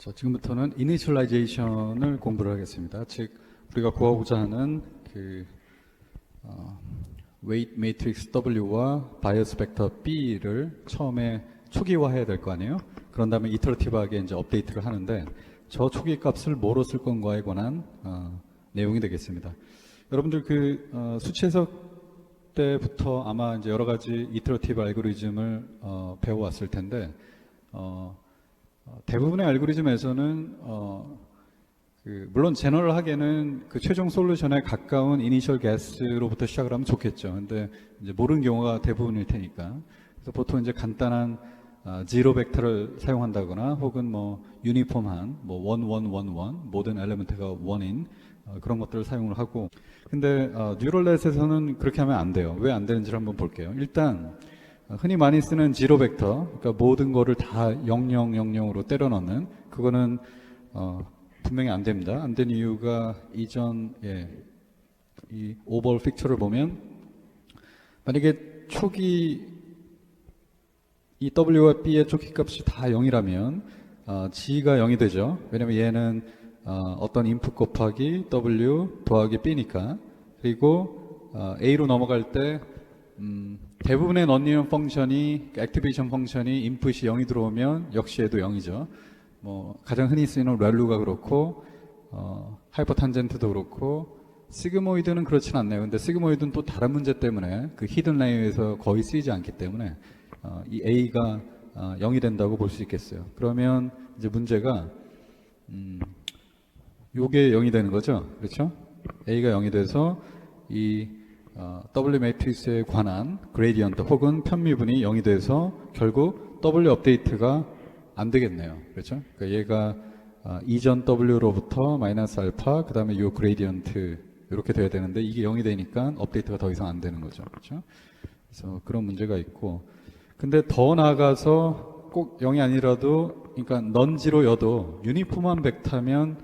자, 지금부터는 이니셜라이제이션을 공부를 하겠습니다. 즉 우리가 구하고자 하는 웨이트 매트릭스 W와 바이어스 벡터 B를 처음에 초기화해야 될 거 아니에요. 그런 다음에 이터러티브하게 이제 업데이트를 하는데 저 초기 값을 뭐로 쓸 건가에 관한 내용이 되겠습니다. 여러분들 수치 해석 때부터 아마 이제 여러 가지 이터러티브 알고리즘을 배워왔을 텐데 대부분의 알고리즘에서는 물론 제너럴하게는 그 최종 솔루션에 가까운 이니셜 게스로부터 시작을 하면 좋겠죠. 근데 이제 모르는 경우가 대부분일 테니까. 그래서 보통 이제 간단한 지로 벡터를 사용한다거나 혹은 뭐 유니폼한 뭐 1, 1, 1, 1 모든 엘리먼트가 1인 그런 것들을 사용을 하고. 근데 뉴럴넷에서는 그렇게 하면 안 돼요. 왜 안 되는지를 한번 볼게요. 일단 흔히 많이 쓰는 지로 벡터, 그러니까 모든 거를 다 0000으로 때려 넣는 그거는 분명히 안 됩니다. 안 된 이유가 이전에 이 오버올 픽처를 보면 만약에 초기 이 W와 B의 초기 값이 다 0이라면 G가 0이 되죠. 왜냐면 얘는 어떤 인풋 곱하기 W 더하기 B니까. 그리고 A로 넘어갈 때 대부분의 넌리니어 펑션이 액티베이션 펑션이 인풋이 0이 들어오면 역시 얘도 0이죠. 뭐 가장 흔히 쓰이는 렐루가 그렇고 하이퍼탄젠트도 그렇고 시그모이드는 그렇진 않네요. 근데 시그모이드는 또 다른 문제 때문에 그 히든 레이어에서 거의 쓰이지 않기 때문에 이 A가 0이 된다고 볼 수 있겠어요. 그러면 이제 문제가 요게 0이 되는 거죠. 그렇죠? A가 0이 돼서 이 W 매트릭스에 관한 그레디언트 혹은 편미분이 0이 돼서 결국 W 업데이트가 안 되겠네요. 그렇죠? 그러니까 얘가 이전 W로부터 마이너스 알파 그 다음에 요 그레디언트 이렇게 돼야 되는데 이게 0이 되니까 업데이트가 더 이상 안 되는 거죠. 그렇죠? 그래서 그런 문제가 있고 근데 더 나아가서 꼭 0이 아니라도 그러니까 넌지로여도 유니폼한 벡터면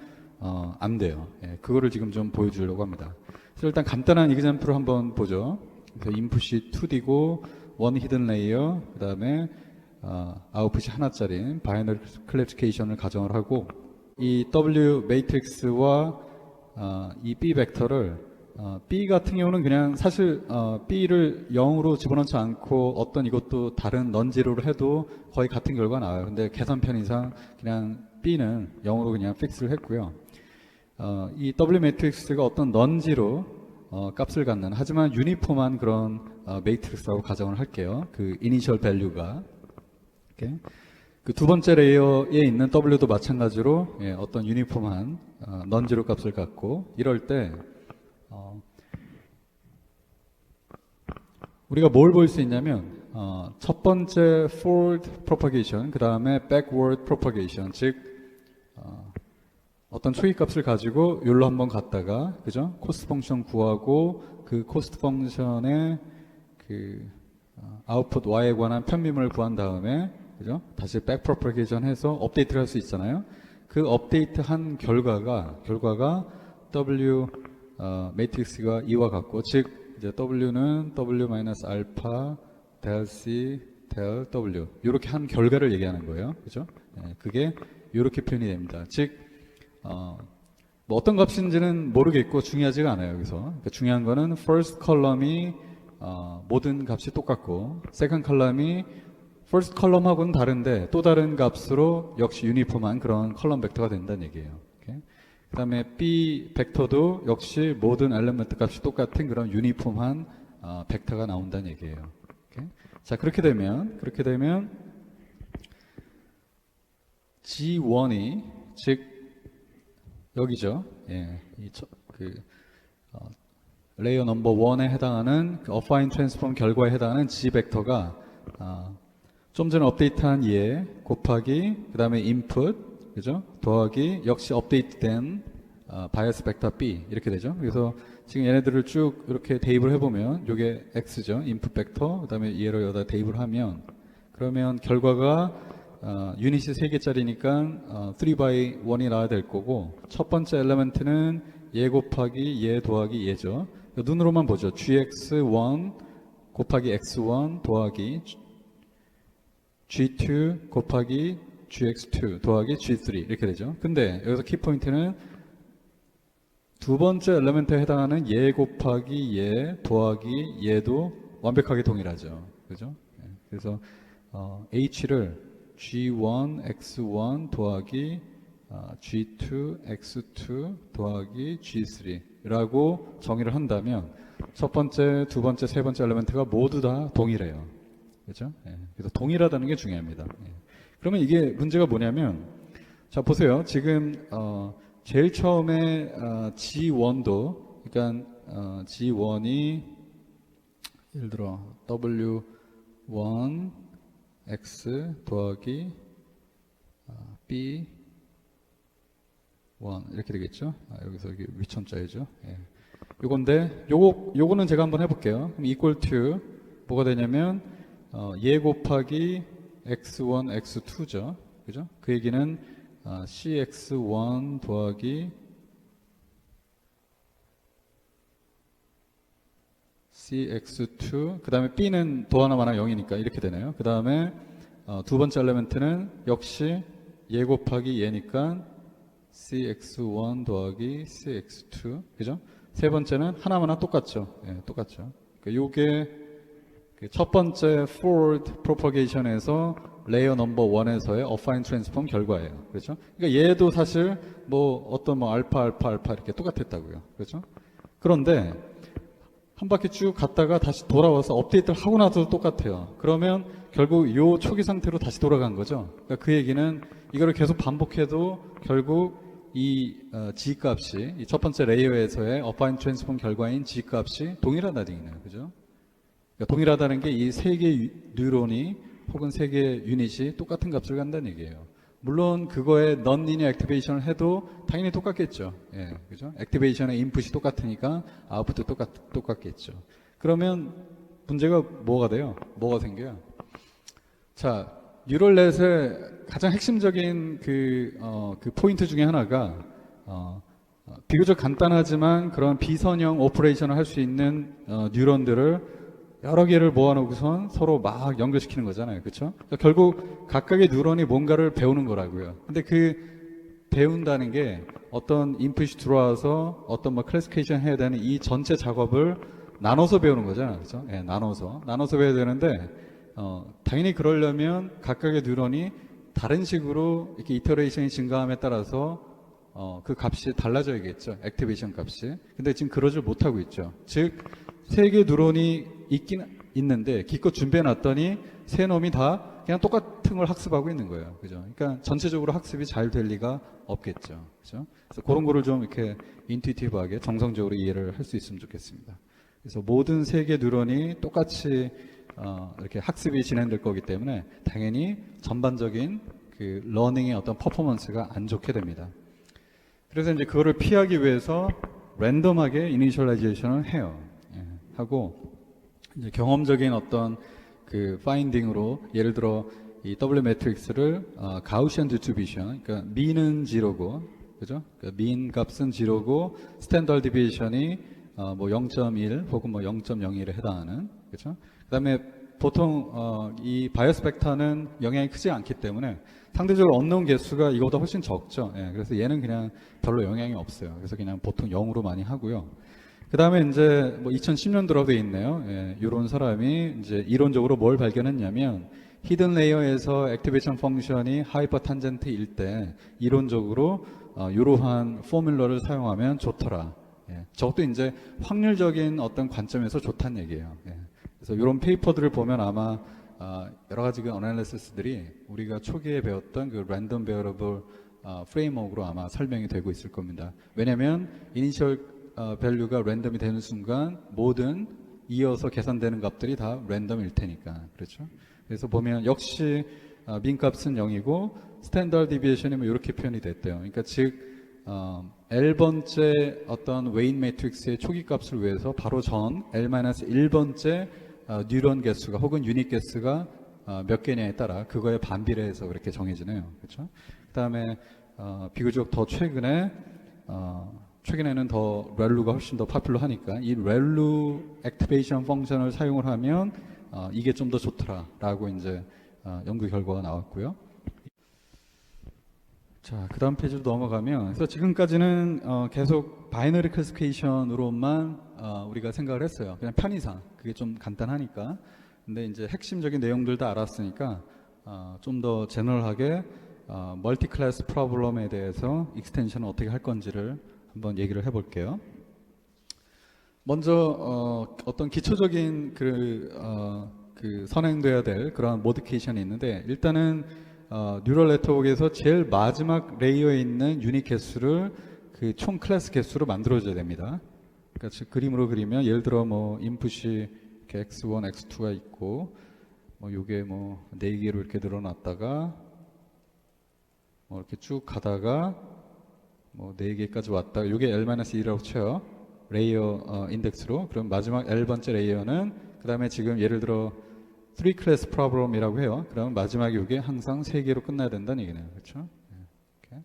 안 돼요. 예, 그거를 지금 좀 보여주려고 합니다. 그래서 일단 간단한 이그젬플을 한번 보죠. 그래서 인풋이 2D고 원 히든 레이어 그 다음에 아웃풋이 하나짜리인 바이너리 클래시피케이션을 가정을 하고 이 W 매트릭스와 이 B 벡터를 B 같은 경우는 그냥 사실 B를 0으로 집어넣지 않고 어떤 이것도 다른 넌지로를 해도 거의 같은 결과가 나와요. 근데 계산 편의상 그냥 B는 0으로 그냥 픽스를 했고요. 이 W 매트릭스가 어떤 넌지로 값을 갖는 하지만 유니폼한 그런 매트릭스라고 가정을 할게요. 그 이니셜 밸류가 그 두 번째 레이어에 있는 W도 마찬가지로 어떤 유니폼한 넌지로 값을 갖고 이럴 때 우리가 뭘 볼 수 있냐면 첫 번째 forward propagation 그 다음에 backward propagation 즉 어떤 초기 값을 가지고 여기로 한번 갔다가 그죠? 코스트 펑션 구하고 그 코스트 펑션의 그 아웃풋 y에 관한 편미분을 구한 다음에 그죠? 다시 백 프로퍼게이션 해서 업데이트를 할 수 있잖아요. 그 업데이트 한 결과가 W 매트릭스가 이와 같고 즉 이제 W는 W 마이너스 알파 델 C 델 W 이렇게 한 결과를 얘기하는 거예요. 그죠? 예, 그게 이렇게 표현이 됩니다. 즉 뭐 어떤 값인지는 모르겠고 중요하지가 않아요. 여기서 그러니까 중요한 거는 first 컬럼이 모든 값이 똑같고 second 컬럼이 first 컬럼하고는 다른데 또 다른 값으로 역시 유니폼한 그런 컬럼 벡터가 된다는 얘기예요. 그 다음에 B 벡터도 역시 모든 엘리먼트 값이 똑같은 그런 유니폼한 벡터가 나온다는 얘기예요. 자 그렇게 되면 G1이 즉 여기죠. 예, 레이어 넘버 1에 해당하는 그 어파인 트랜스폼 결과에 해당하는 G 벡터가 좀 전에 업데이트한 얘 곱하기 그 다음에 인풋 그죠? 더하기 역시 업데이트된 바이어스 벡터 B 이렇게 되죠. 그래서 지금 얘네들을 쭉 이렇게 대입을 해보면 이게 X죠. 인풋 벡터 그 다음에 얘로 여기다 대입을 하면 그러면 결과가 유닛이 3개짜리니까 3by 1이 나와야 될 거고 첫 번째 엘리먼트는 얘 곱하기 얘 더하기 얘죠. 눈으로만 보죠. gx1 곱하기 x1 더하기 g2 곱하기 gx2 더하기 g3 이렇게 되죠. 근데 여기서 키포인트는 두 번째 엘리멘트에 해당하는 얘 곱하기 얘 더하기 얘도 완벽하게 동일하죠. 그죠? 그래서 h를 g1 x1 더하기 g2 x2 더하기 g3라고 정의를 한다면 첫 번째, 두 번째, 세 번째 엘리멘트가 모두 다 동일해요. 그죠? 그래서 동일하다는 게 중요합니다. 그러면 이게 문제가 뭐냐면, 자 보세요. 지금 제일 처음에 G1도, 그러니까 G1이 예를 들어 W1 X 더하기 B1 이렇게 되겠죠. 여기서 여기 위천자이죠. 요건데 요거는 제가 한번 해볼게요. 그럼 equal to 뭐가 되냐면 얘 곱하기 x1 x2죠. 그죠? 그 얘기는 cx1 더하기 cx2 그 다음에 b는 더하나 마나 0이니까 이렇게 되네요. 그 다음에 두 번째 엘리멘트는 역시 얘 곱하기 얘니까 cx1 더하기 cx2 그죠? 세 번째는 하나마나 똑같죠. 똑같죠. 그러니까 요게 첫 번째 forward propagation에서 레이어 넘버 1에서의 affine transform 결과예요. 그렇죠? 그러니까 얘도 사실 뭐 어떤 뭐 알파 이렇게 똑같았다고요. 그렇죠? 그런데 한 바퀴 쭉 갔다가 다시 돌아와서 업데이트를 하고 나서도 똑같아요. 그러면 결국 요 초기 상태로 다시 돌아간 거죠. 그러니까 그 얘기는 이거를 계속 반복해도 결국 이 G 값이 이 첫 번째 레이어에서의 affine transform 결과인 G 값이 동일하다는 얘기네요. 그죠? 그러니까 동일하다는 게 이 세 개의 뉴런이 혹은 세 개의 유닛이 똑같은 값을 간다는 얘기예요. 물론 그거에 non-linear activation을 해도 당연히 똑같겠죠. 그죠? 액티베이션의 인풋이 똑같으니까 아웃풋도 똑같겠죠. 그러면 문제가 뭐가 돼요? 뭐가 생겨요? 자, 뉴럴넷의 가장 핵심적인 그 포인트 중에 하나가 비교적 간단하지만 그런 비선형 오퍼레이션을 할 수 있는 뉴런들을 여러 개를 모아놓고선 서로 막 연결시키는 거잖아요. 그렇죠? 그러니까 결국 각각의 뉴런이 뭔가를 배우는 거라고요. 근데 그 배운다는 게 어떤 인풋이 들어와서 어떤 뭐 클래시피케이션 해야 되는 이 전체 작업을 나눠서 배우는 거잖아요. 그렇죠? 나눠서 배워야 되는데 당연히 그러려면 각각의 뉴런이 다른 식으로 이렇게 이터레이션이 증가함에 따라서 그 값이 달라져야겠죠. 액티베이션 값이. 근데 지금 그러질 못하고 있죠. 즉 세 개 뉴런이 있긴 있는데 기껏 준비해 놨더니 세 놈이 다 그냥 똑같은 걸 학습하고 있는 거예요. 그죠? 그러니까 전체적으로 학습이 잘 될 리가 없겠죠. 그죠? 그래서 그런 거를 좀 이렇게 인투이티브하게 정성적으로 이해를 할 수 있으면 좋겠습니다. 그래서 모든 세 개 뉴런이 똑같이 이렇게 학습이 진행될 거기 때문에 당연히 전반적인 그 러닝의 어떤 퍼포먼스가 안 좋게 됩니다. 그래서 이제 그거를 피하기 위해서 랜덤하게 이니셜라이제이션을 해요. 하고 이제 경험적인 어떤 그 파인딩으로 예를 들어 이 W 매트릭스를 가우시안 디스트리뷰션, 그러니까 mean은 0고, 그죠? 그러니까 mean 값은 0고 스탠더드 디비에이션이 뭐 0.1 혹은 뭐 0.01에 해당하는, 그죠? 그다음에 보통 이 바이어스 벡터는 영향이 크지 않기 때문에 상대적으로 언노운 개수가 이거보다 훨씬 적죠. 그래서 얘는 그냥 별로 영향이 없어요. 그래서 그냥 보통 0으로 많이 하고요. 그 다음에 이제 뭐 2010년도로 돼 있네요. 이런 사람이 이제 이론적으로 뭘 발견했냐면 히든 레이어에서 액티베이션 펑션이 하이퍼 탄젠트일 때 이론적으로 이러한 포뮬러를 사용하면 좋더라. 저것도 이제 확률적인 어떤 관점에서 좋다는 얘기예요. 그래서 이런 페이퍼들을 보면 아마 여러 가지 그 어널리시스들이 우리가 초기에 배웠던 그 랜덤 베어러블 프레임워크로 아마 설명이 되고 있을 겁니다. 왜냐하면 이니셜 밸류가 랜덤이 되는 순간 모든 이어서 계산되는 값들이 다 랜덤일 테니까. 그렇죠? 그래서 보면 역시 민 값은 0이고 스탠더드 디비에이션이 뭐 이렇게 표현이 됐대요. 그러니까 즉 L번째 어떤 웨인 매트릭스의 초기 값을 위해서 바로 전 L-1번째 뉴런 개수가 혹은 유닛 개수가 몇 개냐에 따라 그거에 반비례해서 그렇게 정해지네요. 그렇죠? 그다음에 비교적 더 최근에는 더 렐루가 훨씬 더 파퓰러 하니까 이 렐루 액티베이션 펑션을 사용을 하면 이게 좀 더 좋더라라고 이제 연구 결과가 나왔고요. 자, 그 다음 페이지로 넘어가면, 그래서 지금까지는 계속 바이너리 클래시피케이션으로만 우리가 생각을 했어요. 그냥 편의상 그게 좀 간단하니까. 근데 이제 핵심적인 내용들 다 알았으니까 좀 더 제너럴하게 멀티 클래스 프로블럼에 대해서 익스텐션을 어떻게 할 건지를 한번 얘기를 해볼게요. 먼저 어떤 기초적인 그 선행돼야 될 그런 모디케이션이 있는데, 일단은 뉴럴 네트워크에서 제일 마지막 레이어에 있는 유닛 개수를 그 총 클래스 개수로 만들어줘야 됩니다. 그러니까 그림으로 그리면 예를 들어 뭐 인풋이 이렇게 x1, x2가 있고 뭐 요게 뭐 4개로 이렇게 늘어났다가 뭐 이렇게 쭉 가다가 뭐 4개까지 왔다가 요게 L-2라고 쳐요. 레이어 인덱스로. 그럼 마지막 L번째 레이어는 그 다음에 지금 예를 들어 3 클래스 프로블럼이라고 해요. 그러면 마지막에 이게 항상 3개로 끝나야 된다는 얘기네요. 그렇죠? 이렇게.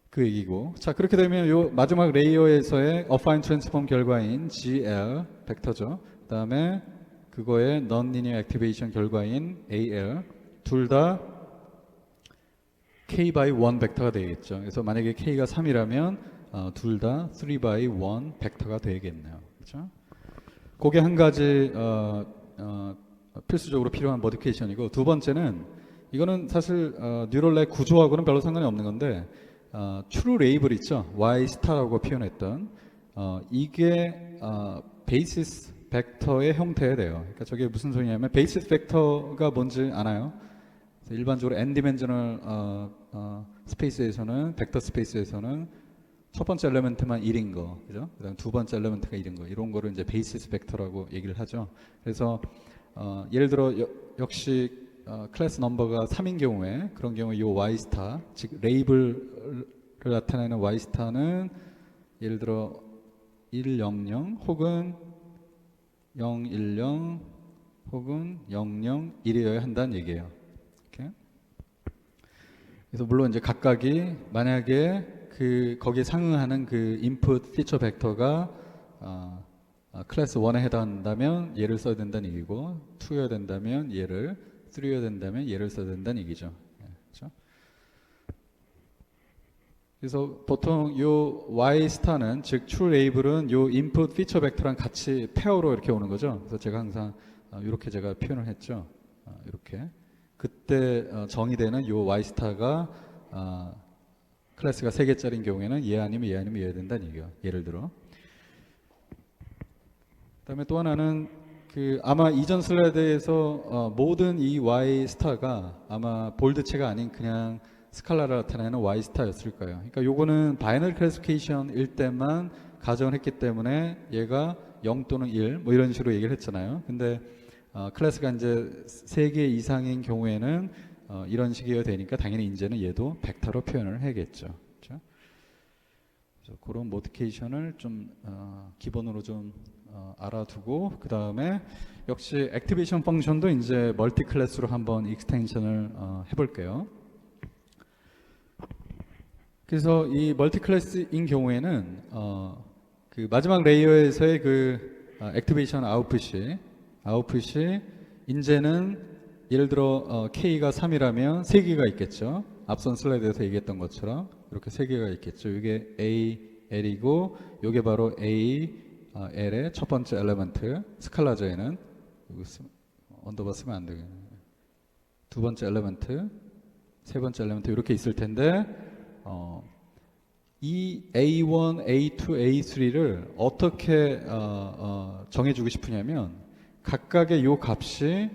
그 얘기고. 자, 그렇게 되면 요 마지막 레이어에서의 어파인 트랜스폼 결과인 GL 벡터죠. 그 다음에 그거의 non-linear activation 결과인 AL 둘 다 K by 1 벡터가 되겠죠. 그래서 만약에 K가 3이라면 둘 다 3 by 1 벡터가 되겠네요. 그렇죠? 그게 한 가지 필수적으로 필요한 모디케이션이고, 두 번째는 이거는 사실 뉴럴의 구조하고는 별로 상관이 없는 건데 트루 레이블 있죠. Y 스타라고 표현했던 이게 베이시스 벡터의 형태에 돼요. 그러니까 저게 무슨 소리냐면 베이시스 벡터가 뭔지 아나요? 일반적으로 n 디멘저널 스페이스에서는 벡터 스페이스에서는 첫 번째 엘리멘트만 1인 거, 그죠? 그다음 두 번째 엘리멘트가 1인 거, 이런 거를 이제 베이시스 벡터라고 얘기를 하죠. 그래서 예를 들어 역시 클래스 넘버가 3인 경우에, 그런 경우에 이 y 스타, 즉 레이블을 나타내는 y 스타는 예를 들어 100 혹은 010 혹은 001이어야 한다는 얘기예요. 이렇게. 그래서 물론 이제 각각이 만약에 거기에 상응하는 그 인풋 피처 벡터가 클래스 1에 해당한다면 얘를 써야 된다는 얘기고, 2여야 된다면 얘를, 3여야 된다면 얘를 써야 된다는 얘기죠. 그렇죠? 그래서 보통 요 y 스타는, 즉 true label은 요 인풋 피처 벡터랑 같이 페어로 이렇게 오는 거죠. 그래서 제가 항상 이렇게 제가 표현을 했죠. 이렇게 그때 정의되는 요 y 스타가 클래스가 3개짜리인 경우에는 얘 아니면 얘 아니면 얘야 된다는 얘기예요. 예를 들어. 그다음에 또 하나는 아마 이전 슬라이드에서 모든 이 y 스타가 아마 볼드체가 아닌 그냥 스칼라를 나타내는 y 스타였을 거예요. 그러니까 요거는 바이너리 클래시피케이션일 때만 가정을 했기 때문에 얘가 0 또는 1 뭐 이런 식으로 얘기를 했잖아요. 근데 클래스가 이제 3개 이상인 경우에는 이런 식이어야 되니까 당연히 이제는 얘도 벡터로 표현을 해야겠죠. 그렇죠? 그래서 그런 모디케이션을 좀 기본으로 좀 알아두고, 그 다음에 역시 액티베이션 펑션도 이제 멀티 클래스로 한번 익스텐션을 해볼게요. 그래서 이 멀티 클래스인 경우에는 그 마지막 레이어에서의 액티베이션 아웃풋이 이제는 예를 들어 K가 3이라면 3개가 있겠죠. 앞선 슬라이드에서 얘기했던 것처럼 이렇게 3개가 있겠죠. 이게 A, L이고 이게 바로 A, L의 첫 번째 엘리먼트, 스칼라죠. 얘는 언더바 쓰면 안 되겠네. 두 번째 엘리먼트, 세 번째 엘리먼트 이렇게 있을 텐데 이 A1, A2, A3를 어떻게 정해주고 싶으냐면 각각의 요 값이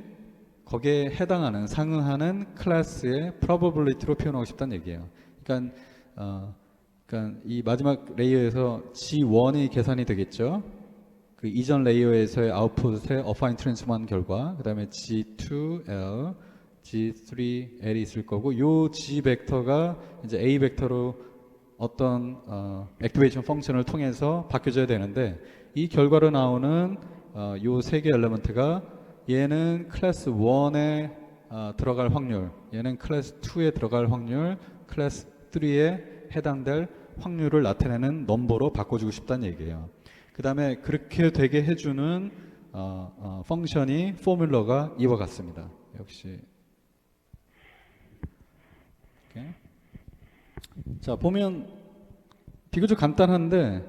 거기에 해당하는 상응하는 클래스의 probability로 표현하고 싶다는 얘기예요. 그러니까 이 마지막 레이어에서 G1이 계산이 되겠죠. 그 이전 레이어에서의 아웃풋의 어파인 트랜스폼한 결과, 그 다음에 G2L, G3L이 있을 거고, 요 G 벡터가 이제 A 벡터로 어떤 액티베이션 펑션을 통해서 바뀌어져야 되는데, 이 결과로 나오는 요 3개 엘리먼트가 얘는 클래스 1에 들어갈 확률, 얘는 클래스 2에 들어갈 확률, 클래스 3에 해당될 확률을 나타내는 넘버로 바꿔주고 싶다는 얘기예요. 그 다음에 그렇게 되게 해주는 펑션이 포뮬러가 이와 같습니다. 역시 이렇게. 자, 보면 비교적 간단한데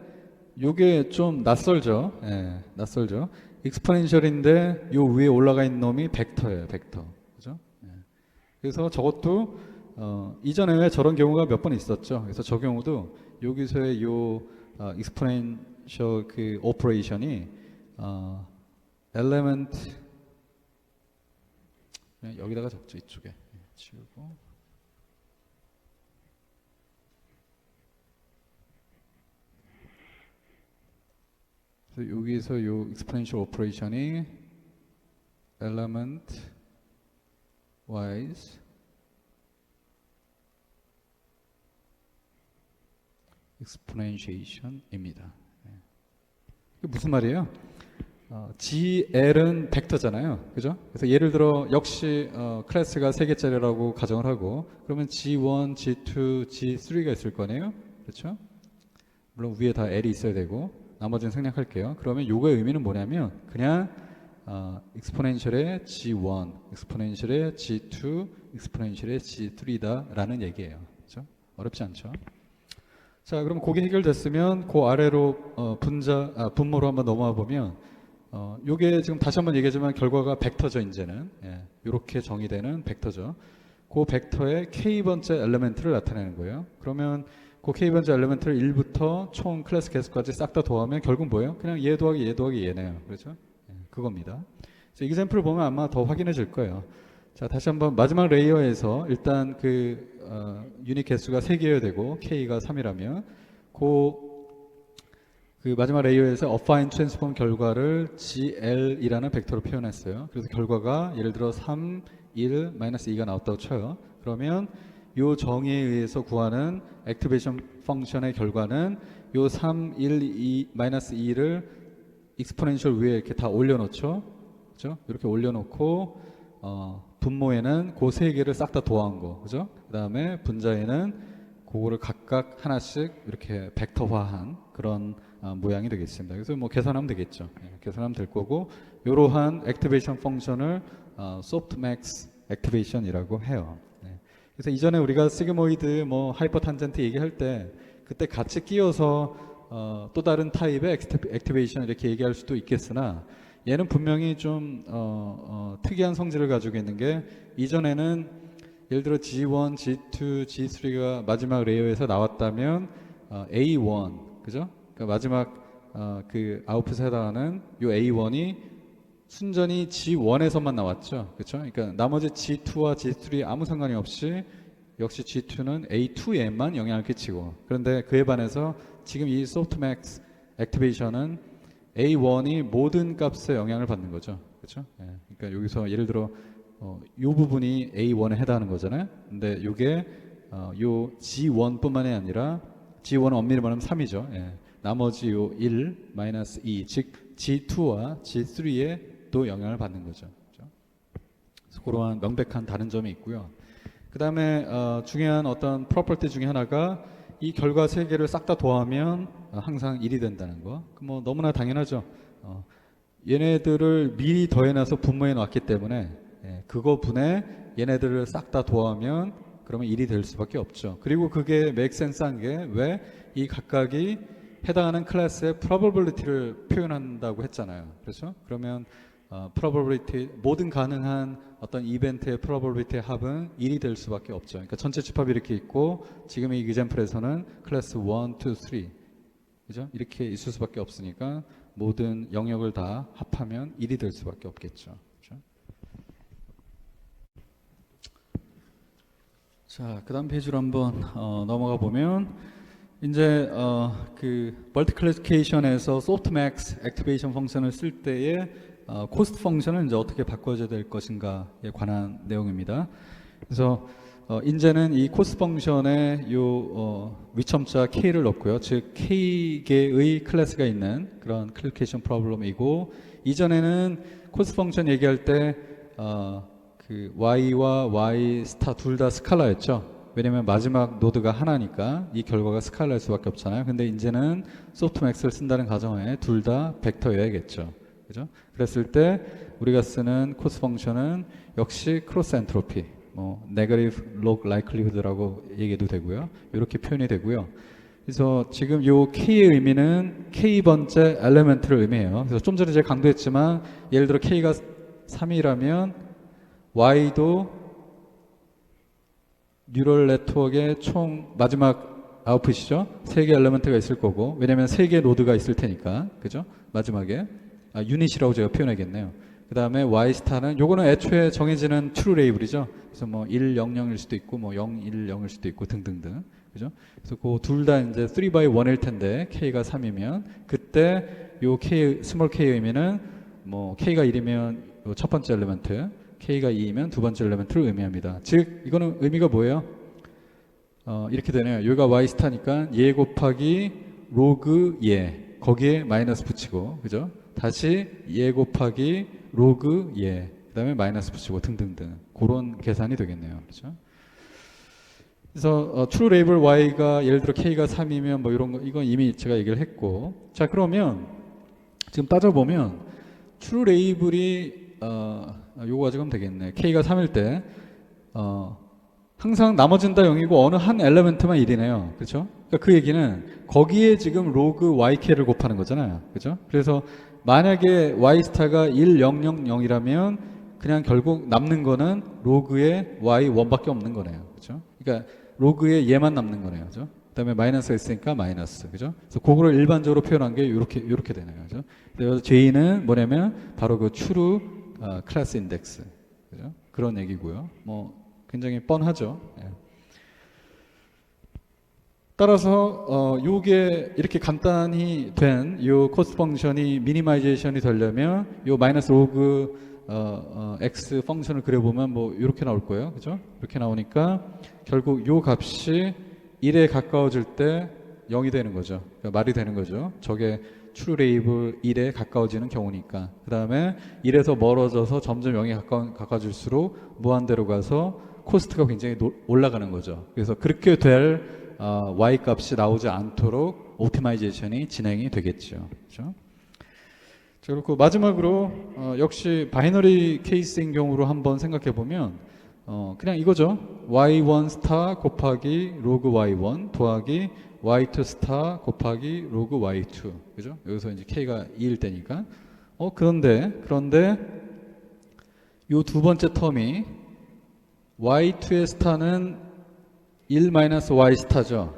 요게 좀 낯설죠. 예, 낯설죠. 익스포넨셜인데 요 위에 올라가 있는 놈이 벡터예요. 벡터. 그죠? 예. 그래서 저것도 이전에 저런 경우가 몇 번 있었죠. 그래서 저 경우도 여기서의 요 익스포넨셜 그 오퍼레이션이 엘레멘트 여기다가 적죠. 이쪽에. 예, 지우고 여기서 요 exponential operation이 element wise exponentiation입니다. 이게 무슨 말이에요? GL은 벡터잖아요, 그죠? 그래서 예를 들어 역시 클래스가 3개짜리라고 가정을 하고 그러면 G1, G2, G3가 있을 거네요, 그렇죠? 물론 위에 다 L이 있어야 되고. 나머지는 생략할게요. 그러면 요거의 의미는 뭐냐면 그냥 익스포넨셜의 G1, 익스포넨셜의 G2, 익스포넨셜의 G3다라는 얘기예요. 그렇죠? 어렵지 않죠? 자, 그럼 그게 해결됐으면 그 아래로 분모로 한번 넘어와 보면 요게 지금 다시 한번 얘기하지만 결과가 벡터죠. 이제는 이렇게 정의되는 벡터죠. 그 벡터의 k번째 엘리멘트를 나타내는 거예요. 그러면 그 k번째 엘리멘트를 1부터 총 클래스 개수까지 싹 다 더하면 결국 뭐예요? 그냥 얘 더하기 얘 더하기 얘네요. 그렇죠? 그겁니다. 이그샘플을 보면 아마 더 확인해질 거예요. 자, 다시 한번 마지막 레이어에서 일단 유닛 개수가 3개여야 되고 k가 3이라면 그 마지막 레이어에서 affine 트랜스폼 결과를 gl이라는 벡터로 표현했어요. 그래서 결과가 예를 들어 3, 1, 마이너스 2가 나왔다고 쳐요. 그러면 요 정의에 의해서 구하는 액티베이션 펑션의 결과는 요 3, 1, 2, 마이너스 2를 익스포넨셜 위에 이렇게 다 올려놓죠. 그죠? 이렇게 올려놓고 분모에는 그 3개를 싹 다 더한 거. 그죠? 그 다음에 분자에는 그거를 각각 하나씩 이렇게 벡터화한 그런 모양이 되겠습니다. 그래서 뭐 계산하면 되겠죠. 계산하면 될 거고 이러한 액티베이션 펑션을 소프트맥스 액티베이션이라고 해요. 그래서 이전에 우리가 시그모이드 뭐 하이퍼 탄젠트 얘기할 때 그때 같이 끼워서 또 다른 타입의 액티베이션 이렇게 얘기할 수도 있겠으나 얘는 분명히 좀 특이한 성질을 가지고 있는 게 이전에는 예를 들어 G1, G2, G3가 마지막 레이어에서 나왔다면 A1 그죠? 그러니까 마지막 그 아웃풋에 해당하는 요 A1이 순전히 G1에서만 나왔죠. 그렇죠? 그러니까 나머지 G2와 G3 아무 상관이 없이 역시 G2는 A2에만 영향을 끼치고 그런데 그에 반해서 지금 이 소프트맥스 액티베이션은 A1이 모든 값에 영향을 받는 거죠. 그렇죠? 그러니까 여기서 예를 들어 이 부분이 A1에 해당하는 거잖아요. 근데 이게 요 G1뿐만이 아니라 G1은 엄밀히 말하면 3이죠. 나머지 요 1, 마이너스 2, 즉 G2와 G3에 또 영향을 받는 거죠. 그렇죠? 그래서 그러한 명백한 다른 점이 있고요. 그 다음에 중요한 어떤 프로퍼티 중에 하나가 이 결과 3개를 싹 다 더하면 항상 1이 된다는 거. 뭐 너무나 당연하죠. 얘네들을 미리 더해놔서 분모해 놨기 때문에 그거 분에 얘네들을 싹 다 더하면 그러면 1이 될 수밖에 없죠. 그리고 그게 make sense한 게 왜 이 각각이 해당하는 클래스의 probability를 표현한다고 했잖아요. 그렇죠? 그러면 probability 모든 가능한 어떤 이벤트의 probability의 합은 1이 될 수밖에 없죠. 그러니까 전체 집합이 이렇게 있고 지금 이 example에서는 클래스 1, 2, 3 그죠? 이렇게 있을 수밖에 없으니까 모든 영역을 다 합하면 1이 될 수밖에 없겠죠. 그렇죠? 자, 그 다음 페이지로 한번 넘어가 보면 이제 그 멀티클래시피케이션에서 소프트맥스 액티베이션 펑션을 쓸 때의 코스트 펑션을 이제 어떻게 바꿔줘야 될 것인가에 관한 내용입니다. 그래서 이제는 이 코스트 펑션에 요 위첨자 k를 넣고요. 즉 k개의 클래스가 있는 그런 클래시피케이션 프로블럼이고 이전에는 코스트 펑션 얘기할 때 그 y와 y 스타 둘 다 스칼라였죠. 왜냐면 마지막 노드가 하나니까 이 결과가 스칼라일 수밖에 없잖아요. 근데 이제는 소프트맥스를 쓴다는 가정하에 둘 다 벡터여야겠죠. 그죠? 그랬을 때 우리가 쓰는 코스 펑션은 역시 크로스 엔트로피 뭐 negative log likelihood라고 얘기해도 되고요. 이렇게 표현이 되고요. 그래서 지금 요 k의 의미는 k번째 엘리멘트를 의미해요. 그래서 좀 전에 제가 강조했지만 예를 들어 k가 3이라면 y도 뉴럴 네트워크의 총 마지막 아웃풋이죠. 3개 엘리멘트가 있을 거고, 왜냐면 3개 노드가 있을 테니까, 그죠? 마지막에 유닛이라고 제가 표현하겠네요. 그 다음에 y 스타는 요거는 애초에 정해지는 true label이죠. 그래서 뭐 1, 0, 0일 수도 있고 뭐 0, 1, 0일 수도 있고 등등등, 그죠? 그래서 그 둘 다 이제 3 by 1일 텐데 k가 3이면 그때 요 k 스몰 k의 의미는 뭐 k가 1이면 첫 번째 엘리멘트, k가 2이면 두 번째 엘리멘트를 의미합니다. 즉 이거는 의미가 뭐예요? 이렇게 되네요. 여기가 y 스타니까 예 곱하기 로그 예, 거기에 마이너스 붙이고, 그죠? 다시 예 곱하기 로그 예, 그 다음에 마이너스 붙이고 등등등, 그런 계산이 되겠네요. 그렇죠? 그래서 true label y가 예를 들어 k가 3이면 뭐 이런 거, 이건 이미 제가 얘기를 했고, 자 그러면 지금 따져보면 true label이 요거 가지고 하면 되겠네. k가 3일 때 항상 나머지는 다 0이고 어느 한 엘리멘트만 1이네요. 그렇죠? 그러니까 그 얘기는 거기에 지금 로그yk를 곱하는 거잖아요. 그렇죠? 그래서 만약에 y 스타가 1, 0, 0, 0이라면 그냥 결국 남는 거는 로그의 y1밖에 없는 거네요. 그렇죠? 그러니까 로그의 얘만 남는 거네요. 그죠? 그다음에 마이너스가 있으니까 마이너스. 그죠? 그래서 그거를 일반적으로 표현한 게 이렇게 되네요. 그죠? 그래서 J는 뭐냐면 바로 그 true 클래스 인덱스. 그죠? 그런 얘기고요. 뭐 굉장히 뻔하죠. 예. 따라서 요게 이렇게 간단히 된 요 코스트 펑션이 미니마이제이션이 되려면 요 마이너스 로그 x 펑션을 그려보면 뭐 이렇게 나올 거예요. 그죠? 이렇게 나오니까 결국 요 값이 1에 가까워질 때 0이 되는 거죠. 그러니까 말이 되는 거죠. 저게 true label 1에 가까워지는 경우니까. 그 다음에 1에서 멀어져서 점점 0에 가까워질수록 무한대로 가서 코스트가 굉장히 올라가는 거죠. 그래서 그렇게 될 y 값이 나오지 않도록 오티마이제이션이 진행이 되겠죠. 그렇죠? 자, 그리고 마지막으로 역시 바이너리 케이스인 경우로 한번 생각해 보면 그냥 이거죠. y1 스타 곱하기 로그 y1 더하기 y2 스타 곱하기 로그 y2. 그죠? 여기서 이제 k가 2일 때니까. 그런데 요 두 번째 텀이 y2의 스타는 1-y 스타죠.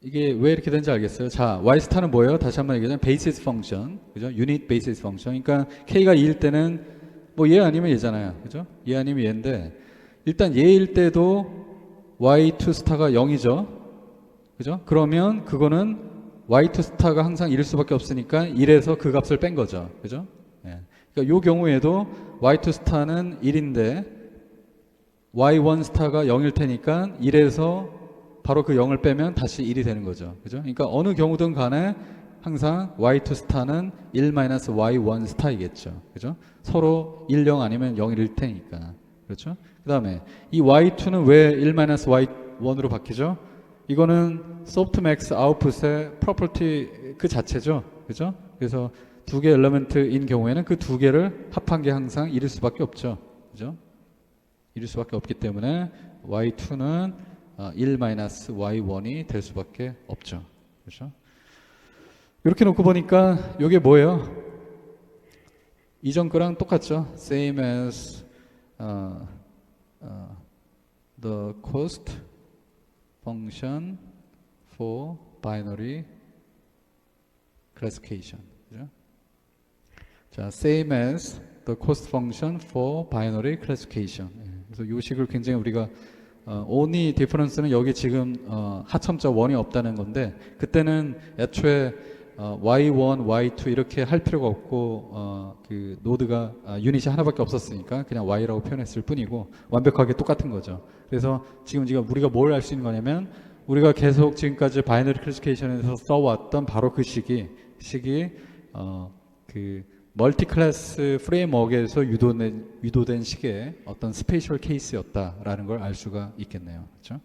이게 왜 이렇게 된지 알겠어요? 자, y 스타는 뭐예요? 다시 한번 얘기하자면 베이시스 펑션, 그죠? 유닛 베이시스 펑션. 그러니까 k가 2일 때는 뭐 얘 아니면 얘잖아요, 그죠? 얘 아니면 얘인데 일단 얘일 때도 y2 스타가 0이죠, 그죠? 그러면 그거는 y2 스타가 항상 1일 수밖에 없으니까 1에서 그 값을 뺀 거죠, 그죠? 예. 그러니까 요 경우에도 y2 스타는 1인데 y1 스타가 0일 테니까 1에서 바로 그 0을 빼면 다시 1이 되는 거죠. 그죠? 그러니까 어느 경우든 간에 항상 y2 스타는 1-y1 스타이겠죠. 그죠? 서로 1, 0 아니면 0일 테니까. 그렇죠? 그 다음에 이 y2는 왜 1-y1으로 바뀌죠? 이거는 소프트맥스 아웃풋의 프로퍼티 그 자체죠. 그죠? 그래서 두 개 엘리멘트인 경우에는 그 두 개를 합한 게 항상 1일 수밖에 없죠. 그죠? 1일 수밖에 없기 때문에 y2는 1-y1이 될 수밖에 없죠. 그렇죠? 이렇게 놓고 보니까 이게 뭐예요? 이전 거랑 똑같죠. Same as the cost function for binary classification. 그죠? 자, same as the cost function for binary classification. 그래서 이 식을 굉장히 우리가 only difference는 여기 지금 하첨자 1이 없다는 건데 그때는 애초에 y1, y2 이렇게 할 필요가 없고 그 노드가 유닛이 하나밖에 없었으니까 그냥 y라고 표현했을 뿐이고 완벽하게 똑같은 거죠. 그래서 지금 우리가 뭘 알 수 있는 거냐면 우리가 계속 지금까지 바이너리 클래시피케이션에서 써왔던 바로 그 식이 그 멀티 클래스 프레임워크에서 유도된 식의 어떤 스페이셜 케이스였다라는 걸 알 수가 있겠네요. 그렇죠?